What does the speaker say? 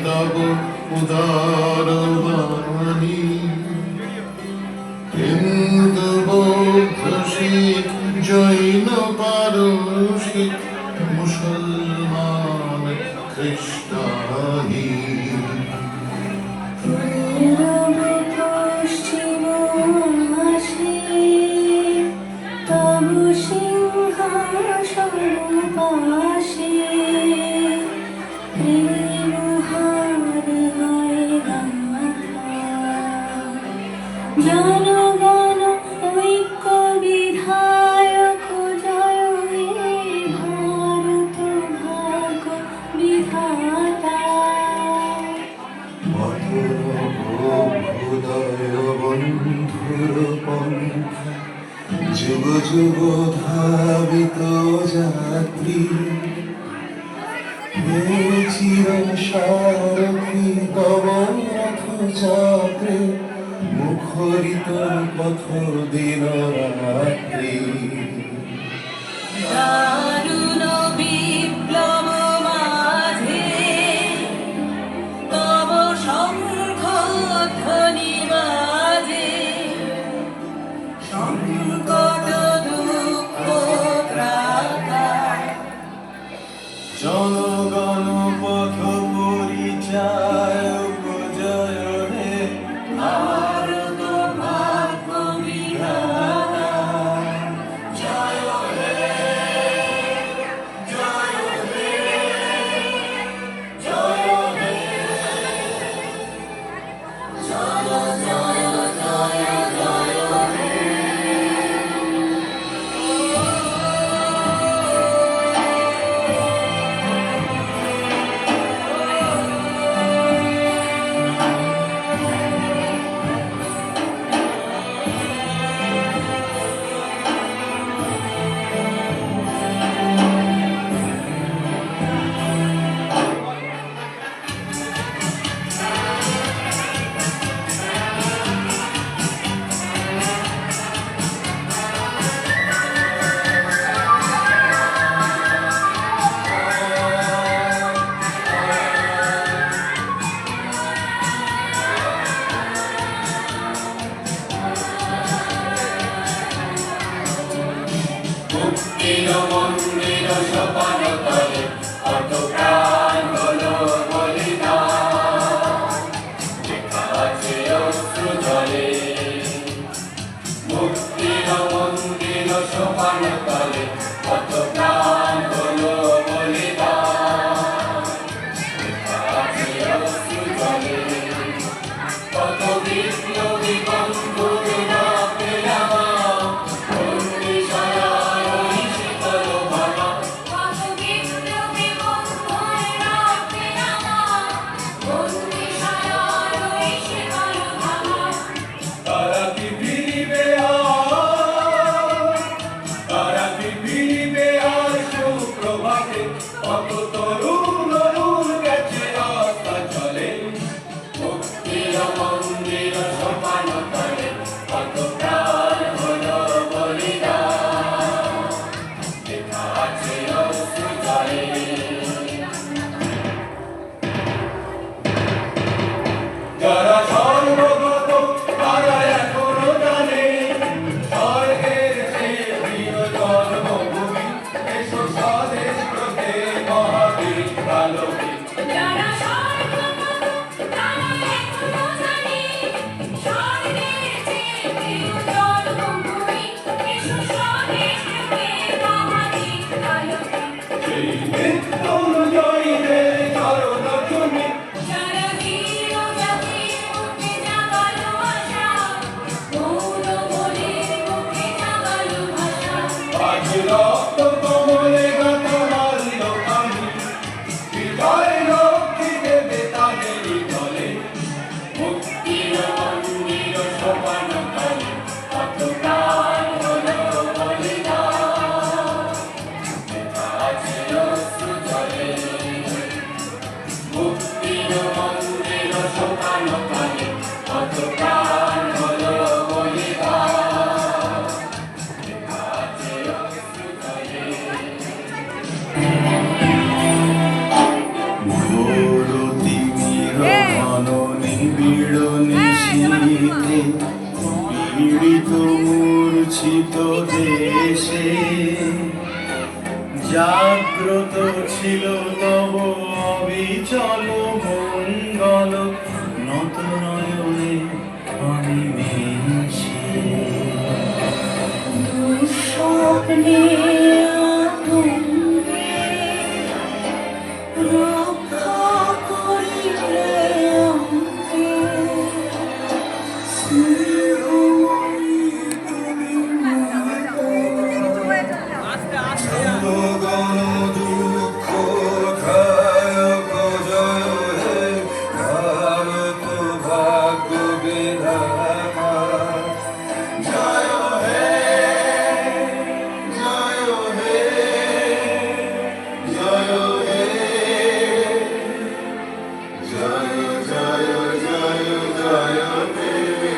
তব উদার বাণী হিন্দু বৌদ্ধ শিখ জৈন পারসিক মুসলমান খ্রিস্টানি জনগণ ঐক্য বিধায়ক জয় হে ভারত ভাগ্য বিধাতা অভ্যুদয় বন্ধুর পন্থ যুগ যুগ ধাবিত যাত্রী হে চির সারথি তব রথ চক্রে মুখরিত পথ দিন রাত্রি দারুণ বিপ্লব মাঝে তব শঙ্খ ধ্বনি বাজে সংকট দুঃখ ত্রাতায় জনগণ পথ পরিচায়ক জয় হে ভারত ভাগ্য বিধাতা জয় হে জয় হে জয় হে জয় জয় জয় জয় হে মুক্তির মন্দির সোপান তলে কত প্রাণ হলো বলিদান লেখা আছে অশ্রু জলে মুক্তির মন্দির সোপান তলে কত প্রাণ হলো বলিদান লেখা আছে অশ্রু জলে কত বিপ্লবী বন্ধুর রক্তে রাঙা কত তরুণ অরুণ গেছে রাস্তা চলে মুক্তির মন্দির সোপান তলে কত প্রাণ হলো বলিদান লেখা আছে অশ্রু জলে যারা সর্বগত তারা এখনো জানে স্বর্গের সে প্রিয় জন্মভূমি এসো স্বদেশ প্রতে মহাবীর আলোকে যারা সর্বগত তারা এখনো জানে স্বর্গের সে প্রিয় জন্মভূমি এসো স্বদেশ প্রতে মহাবীর আলোকে সেই নিত্য জয়ীদের চরণ চুমি যারা বীর জাতির মুখে জাগালো আশা মৌন বলির মুখে জাগালো ভাষা আজ রক্ত কমলে গত মাল্য আমি বিজয় লক্ষ্মী দেবে তাদেরই দলে মুক্তির মন্দির সোপান তলে কত প্রাণ হলো বলিদান লেখা আছে অশ্রু জলে মুক্তির মন্দির সোপান তলে কত প্রাণ হলো বলিদান লেখা আছে অশ্রু জলে ঘোর তিমি নিপীড়নে শীতে পীড়িত মূর্ছিত দেশে জাগ্রত ছিল তব অবিচল মঙ্গল নত নয়নে অনিমেষে দুঃস্বপ্নে